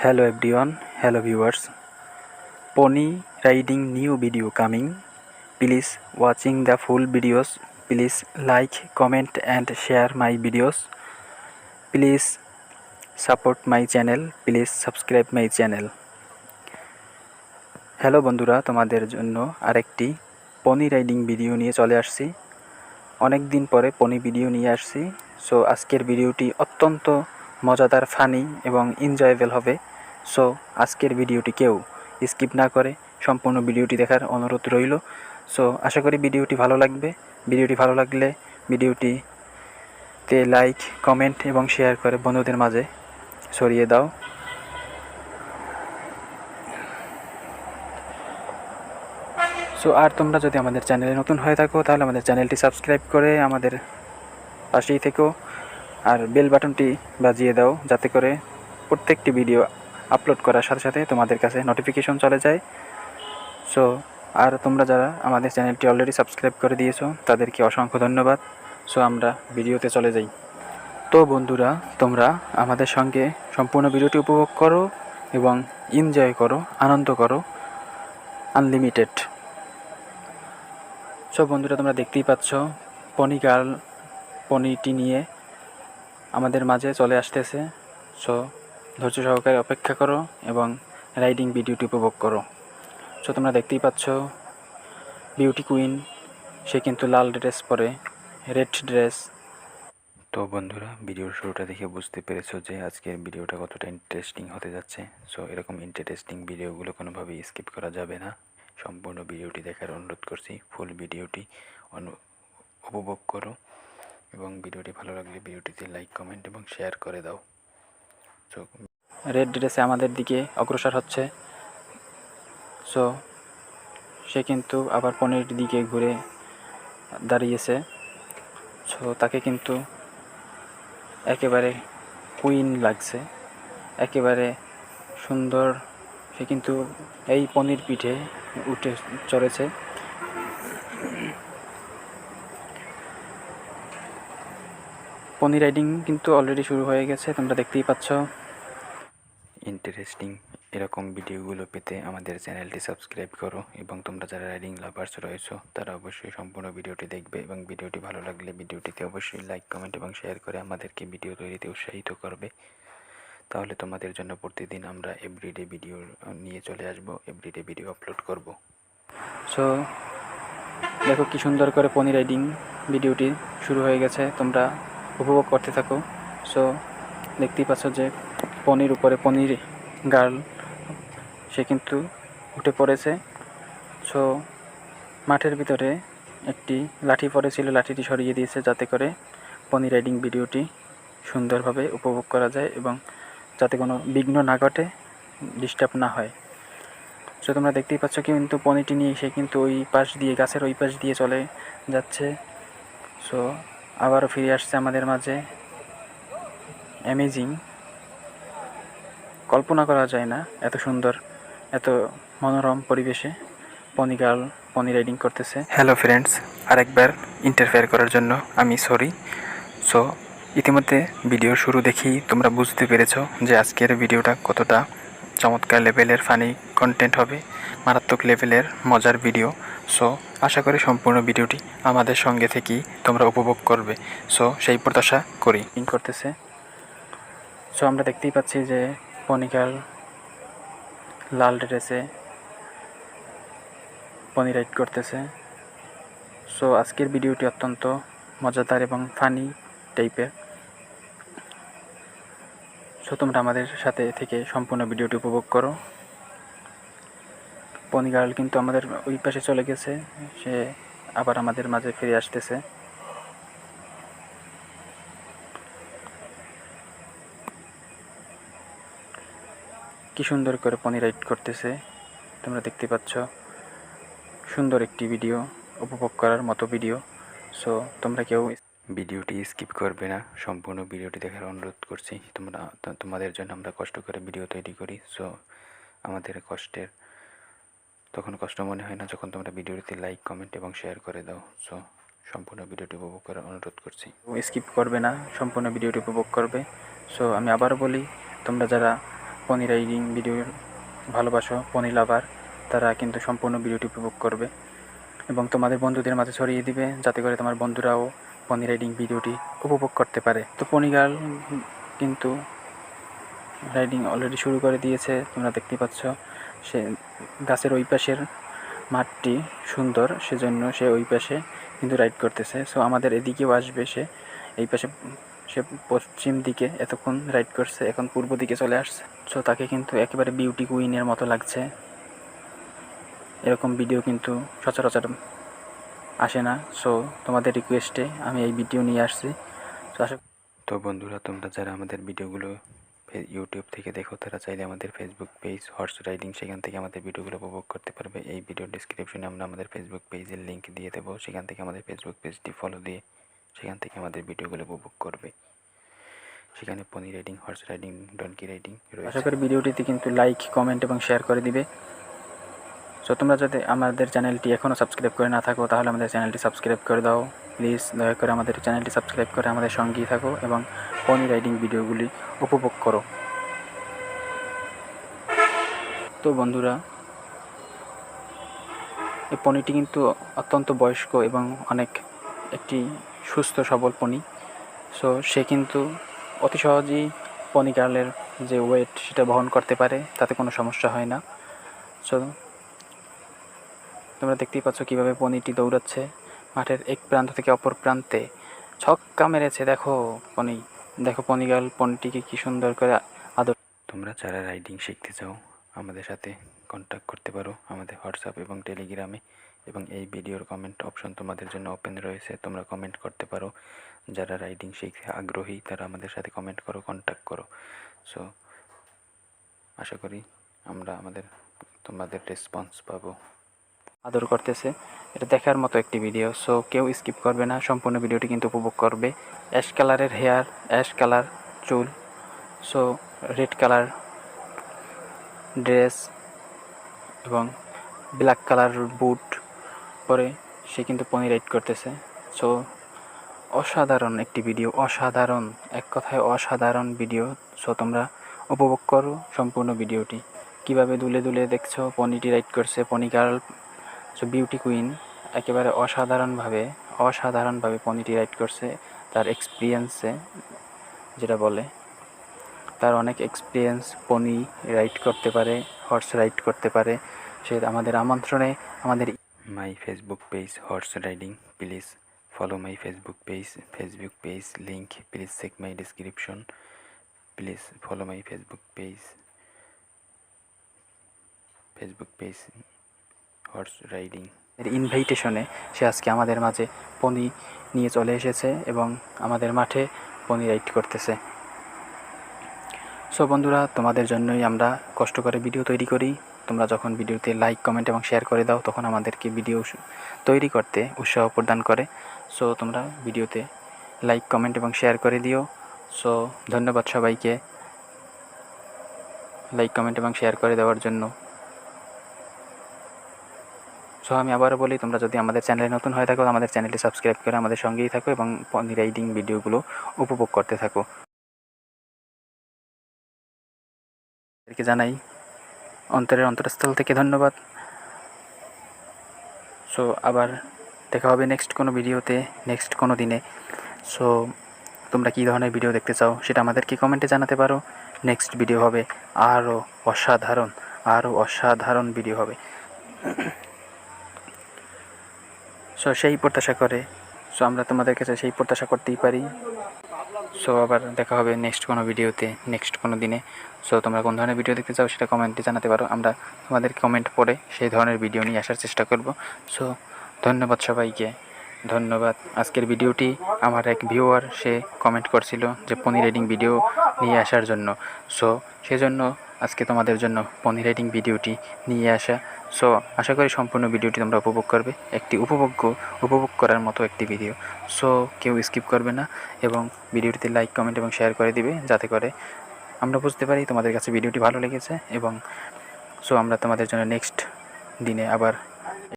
Hello everyone, hello viewers. Pony riding new video coming. Please watching the full videos. Please like, comment and share my videos. Please support my channel. Please subscribe my channel. Hello বন্ধুরা, তোমাদের জন্য আরেকটি পনি riding video নিয়ে চলে আসছি। অনেক দিন পরে পনি ভিডিও নিয়ে আসছি। সো আজকের ভিডিওটি অত্যন্ত মজাদার, ফানি এবং এনজয়েবল হবে। সো আজকের ভিডিওটি কেউ স্কিপ না করে সম্পূর্ণ ভিডিওটি দেখার অনুরোধ রইল। সো আশা করি ভিডিওটি ভালো লাগবে। ভিডিওটি ভালো লাগলে ভিডিওটিতে লাইক, কমেন্ট এবং শেয়ার করে বন্ধুদের মাঝে ছড়িয়ে দাও। সো আর তোমরা যদি আমাদের চ্যানেলে নতুন হয়ে থাকো তাহলে আমাদের চ্যানেলটি সাবস্ক্রাইব করে আমাদের পাশেই থেকো আর বেল বাটনটি বাজিয়ে দাও, যাতে করে প্রত্যেকটি ভিডিও আপলোড করার সাথে সাথে তোমাদের কাছে নোটিফিকেশন চলে যায়। সো আর তোমরা যারা আমাদের চ্যানেলটি অলরেডি সাবস্ক্রাইব করে দিয়েছো তাদেরকে অসংখ্য ধন্যবাদ। সো আমরা ভিডিওতে চলে যাই। তো বন্ধুরা, তোমরা আমাদের সঙ্গে সম্পূর্ণ ভিডিওটি উপভোগ করো এবং এনজয় করো, আনন্দ করো আনলিমিটেড। সো বন্ধুরা, তোমরা দেখতেই পাচ্ছ পনি গার্ল পনিটি নিয়ে আমাদের মাঝে চলে আসতেছে। সো ধৈর্য সহকারে অপেক্ষা করো এবং রাইডিং ভিডিওটি উপভোগ করো। সো তোমরা দেখতেই পাচ্ছ বিউটি কুইন, সে কিন্তু লাল ড্রেস পরে, রেড ড্রেস। তো বন্ধুরা, ভিডিওর শুরুটা দেখে বুঝতে পেরেছো যে আজকের ভিডিওটা কতটা ইন্টারেস্টিং হতে যাচ্ছে। সো এরকম ইন্টারেস্টিং ভিডিওগুলো কোনোভাবেই স্কিপ করা যাবে না। সম্পূর্ণ ভিডিওটি দেখার অনুরোধ করছি। ফুল ভিডিওটি উপভোগ করো এবং ভিডিওটি ভালো লাগলে ভিডিওটিতে লাইক, কমেন্ট এবং শেয়ার করে দাও। সো রেড ড্রেসে আমাদের দিকে অগ্রসর হচ্ছে। সো সে কিন্তু আবার পনির দিকে ঘুরে দাঁড়িয়েছে। সো তাকে কিন্তু একেবারে কুইন লাগছে, একেবারে সুন্দর। সে কিন্তু এই পনির পিঠে উঠে চড়েছে। পনি রাইডিং কিন্তু অলরেডি শুরু হয়ে গেছে, তোমরা দেখতেই পাচ্ছ। ইন্টারেস্টিং এরকম ভিডিওগুলো পেতে আমাদের চ্যানেলটি সাবস্ক্রাইব করো এবং তোমরা যারা রাইডিং লাভার্স রয়েছো তারা অবশ্যই সম্পূর্ণ ভিডিওটি দেখবে এবং ভিডিওটি ভালো লাগলে ভিডিওটিতে অবশ্যই লাইক, কমেন্ট এবং শেয়ার করে আমাদেরকে ভিডিও তৈরিতে উৎসাহিত করবে। তাহলে তোমাদের জন্য প্রতিদিন আমরা এভরিডে ভিডিও নিয়ে চলে আসবো, এভরিডে ভিডিও আপলোড করব। সো দেখো কি সুন্দর করে পনি রাইডিং ভিডিওটি শুরু হয়ে গেছে, তোমরা উপভোগ করতে থাকো। সো দেখতেই পাচ্ছ যে পনির উপরে পনির গার্ল সে কিন্তু উঠে পড়েছে। সো মাঠের ভিতরে একটি লাঠি পড়েছিল, লাঠিটি সরিয়ে দিয়েছে যাতে করে পনি রাইডিং ভিডিওটি সুন্দরভাবে উপভোগ করা যায় এবং যাতে কোনো বিঘ্ন না ঘটে, ডিস্টার্ব না হয়। সো তোমরা দেখতেই পাচ্ছ কিন্তু পনিটি নিয়ে সে কিন্তু ওই পাশ দিয়ে, গাছের ওই পাশ দিয়ে চলে যাচ্ছে। সো আবারও ফিরে আসছে আমাদের মাঝে। অ্যামেজিং, কল্পনা করা যায় না এত সুন্দর, এত মনোরম পরিবেশে পনি গার্ল পনি রাইডিং করতেছে। হ্যালো ফ্রেন্ডস, আরেকবার ইন্টারফেয়ার করার জন্য আমি সরি। সো ইতিমধ্যে ভিডিওর শুরু দেখেই তোমরা বুঝতে পেরেছো যে আজকের ভিডিওটা কতটা চমৎকার লেভেলের ফানি কন্টেন্ট হবে, মারাত্মক লেভেলের মজার ভিডিও। সো আশা করি সম্পূর্ণ ভিডিওটি আমাদের সঙ্গে থেকেই তোমরা উপভোগ করবে। সো সেই প্রত্যাশা করি করতেছে। সো আমরা দেখতেই পাচ্ছি যে পনি গার্ল লাল ড্রেসে পনি রাইড করতেছে। সো আজকের ভিডিওটি অত্যন্ত মজাদার এবং ফানি টাইপের। সো তোমরা আমাদের সাথে থেকে সম্পূর্ণ ভিডিওটি উপভোগ করো। পনি গার্ল কিন্তু আমাদের ওই পাশে চলে গেছে, সে আবার আমাদের মাঝে ফিরে আসতেছে। কি সুন্দর করে পনি রাইড করতেছে, তোমরা দেখতে পাচ্ছ। সুন্দর একটি ভিডিও, উপভোগ করার মতো ভিডিও। সো তোমরা কেউ ভিডিওটি স্কিপ করবে না, সম্পূর্ণ ভিডিওটি দেখার অনুরোধ করছি। তোমাদের জন্য আমরা কষ্ট করে ভিডিও তৈরি করি। সো আমাদের কষ্টের তখন কষ্ট মনে হয় না যখন তোমরা ভিডিওটিতে লাইক, কমেন্ট এবং শেয়ার করে দাও। সো সম্পূর্ণ ভিডিওটি উপভোগ করার অনুরোধ করছি। স্কিপ করবে না, সম্পূর্ণ ভিডিওটি উপভোগ করবে। সো আমি আবারও বলি, তোমরা যারা পনি রাইডিং ভিডিও ভালোবাসো, পনি লাভার, তারা কিন্তু সম্পূর্ণ ভিডিওটি উপভোগ করবে এবং তোমাদের বন্ধুদের মাঝে ছড়িয়ে দিবে, যাতে করে তোমার বন্ধুরাও পনি রাইডিং ভিডিওটি উপভোগ করতে পারে। তো পনি গার্ল কিন্তু রাইডিং অলরেডি শুরু করে দিয়েছে, তোমরা দেখতে পাচ্ছ। সে গাছের ওই পাশের মাঠটি সুন্দর, সেজন্য সে ওই পাশে কিন্তু রাইড করতেছে। সো আমাদের এদিকেও আসবে সে, এই পাশে সে পশ্চিম দিকে এতক্ষণ রাইড করছে, এখন পূর্ব দিকে চলে আসছে। সো তাকে কিন্তু একেবারে বিউটি কুইনের মতো লাগছে। এরকম ভিডিও কিন্তু সচরাচর আসে না। সো তোমাদের রিকোয়েস্টে আমি এই ভিডিও নিয়ে আসছি। তো বন্ধুরা, তোমরা যারা আমাদের ভিডিওগুলো ইউটিউব থেকে দেখো, তারা চাইলে আমাদের ফেসবুক পেজ হর্স রাইডিং, সেখান থেকে আমাদের ভিডিওগুলো উপভোগ করতে পারবে। এই ভিডিওর ডিসক্রিপশনে আমরা আমাদের ফেসবুক পেজের লিঙ্ক দিয়ে দেবো, সেখান থেকে আমাদের ফেসবুক পেজটি ফলো দিয়ে সেখান থেকে আমাদের ভিডিওগুলো উপভোগ করবে। সেখানে পনি রাইডিং, হর্স রাইডিং, ডনকি রাইডিং রয়েছে। আশা করি ভিডিওটিতে কিন্তু লাইক, কমেন্ট এবং শেয়ার করে দিবে। সো তোমরা যদি আমাদের চ্যানেলটি এখনও সাবস্ক্রাইব করে না থাকো, তাহলে আমাদের চ্যানেলটি সাবস্ক্রাইব করে দাও প্লিজ। দয়া করে আমাদের চ্যানেলটি সাবস্ক্রাইব করে আমাদের সঙ্গেই থাকো এবং পনি রাইডিং ভিডিওগুলি উপভোগ করো। তো বন্ধুরা, এই পনিটি কিন্তু অত্যন্ত বয়স্ক এবং অনেক একটি সুস্থ সবল পনি। সো সে কিন্তু অতি সহজেই পনি গার্লের যে ওয়েট সেটা বহন করতে পারে, তাতে কোনো সমস্যা হয় না। সো তোমরা দেখতেই পাচ্ছ কীভাবে পনিটি দৌড়াচ্ছে মাঠের এক প্রান্ত থেকে অপর প্রান্তে। ছক্কা মেরেছে, দেখো পনি গার্ল পনিটিকে কী সুন্দর করে আদর। তোমরা যারা রাইডিং শিখতে চাও, আমাদের সাথে কন্ট্যাক্ট করতে পারো আমাদের হোয়াটসঅ্যাপ এবং টেলিগ্রামে, এবং এই ভিডিওর কমেন্ট অপশন তোমাদের জন্য ওপেন রয়েছে, তোমরা কমেন্ট করতে পারো। যারা রাইডিং শিখতে আগ্রহী তারা আমাদের সাথে কমেন্ট করো, কন্ট্যাক্ট করো। সো আশা করি আমরা তোমাদের রেসপন্স পাবো। আদর করতেছে, এটা দেখার মতো একটি ভিডিও। সো কেউ স্কিপ করবে না, সম্পূর্ণ ভিডিওটি কিন্তু উপভোগ করবে। অ্যাশ কালারের হেয়ার, অ্যাশ কালার চুল, সো রেড কালার ড্রেস এবং ব্ল্যাক কালার বুট পরে সে কিন্তু পনি রাইড করতেছে। সো অসাধারণ একটি ভিডিও, অসাধারণ, এক কথায় অসাধারণ ভিডিও। সো তোমরা উপভোগ করো সম্পূর্ণ ভিডিওটি। কীভাবে দুলে দুলে দেখছো পনিটি রাইড করছে পনি গার্ল। সো বিউটি কুইন একেবারে অসাধারণভাবে পনিটি রাইড করছে। তার এক্সপিরিয়েন্সে যেটা বলে, তার অনেক এক্সপিরিয়েন্স, পনি রাইড করতে পারে, হর্স রাইড করতে পারে। সে আমাদের আমন্ত্রণে আমাদের my Facebook page horse riding, please follow my Facebook page link, please check my description, please follow my Facebook page horse riding এর ইনভাইটেশনে সে আজকে আমাদের মাঝে পনি নিয়ে চলে এসেছে এবং আমাদের মাঠে পনি রাইড করতেছে। সো বন্ধুরা, তোমাদের জন্যই আমরা কষ্ট করে ভিডিও তৈরি করি। তোমরা যখন ভিডিওতে লাইক, কমেন্ট এবং শেয়ার করে দাও, তখন আমাদেরকে ভিডিও তৈরি করতে উৎসাহ প্রদান করে। সো তোমরা ভিডিওতে লাইক, কমেন্ট এবং শেয়ার করে দিও। সো ধন্যবাদ সবাইকে লাইক, কমেন্ট এবং শেয়ার করে দেওয়ার জন্য। সো আমি আবারও বলি, তোমরা যদি আমাদের চ্যানেলে নতুন হয়ে থাকো, আমাদের চ্যানেলটি সাবস্ক্রাইব করে আমাদের সঙ্গেই থাকো এবং পনি রাইডিং ভিডিওগুলো উপভোগ করতে থাকো। জানাই অন্তরের অন্তরস্থল থেকে ধন্যবাদ। সো আবার দেখা হবে নেক্সট কোনো ভিডিওতে, নেক্সট কোনো দিনে। সো তোমরা কী ধরনের ভিডিও দেখতে চাও সেটা আমাদেরকে কমেন্টে জানাতে পারো। নেক্সট ভিডিও হবে আরও অসাধারণ ভিডিও হবে। সো সেই প্রত্যাশা করে, সো আমরা তোমাদের কাছে সেই প্রত্যাশা করতেই পারি। সো আবার দেখা হবে নেক্সট কোনো ভিডিওতে, নেক্সট কোনো দিনে। সো তোমরা কোন ধরনের ভিডিও দেখতে চাও সেটা কমেন্টে জানাতে পারো, আমরা তোমাদের কমেন্ট পড়ে সেই ধরনের ভিডিও নিয়ে আসার চেষ্টা করব। সো ধন্যবাদ সবাইকে, ধন্যবাদ। আজকের ভিডিওটি আমার এক ভিউয়ার সে কমেন্ট করছিল যে পনি রাইডিং ভিডিও নিয়ে আসার জন্য। সো সেজন্য আজকে তোমাদের জন্য পনি রাইডিং ভিডিওটি নিয়ে আসা। সো আশা করি সম্পূর্ণ ভিডিওটি তোমরা উপভোগ করবে, একটি উপভোগ করার মতো একটি ভিডিও। সো কেউ স্কিপ করবে না এবং ভিডিওটিতে লাইক, কমেন্ট এবং শেয়ার করে দিবে, যাতে করে আমরা বুঝতে পারি তোমাদের কাছে ভিডিওটি ভালো লেগেছে। এবং সো আমরা তোমাদের জন্য নেক্সট দিনে আবার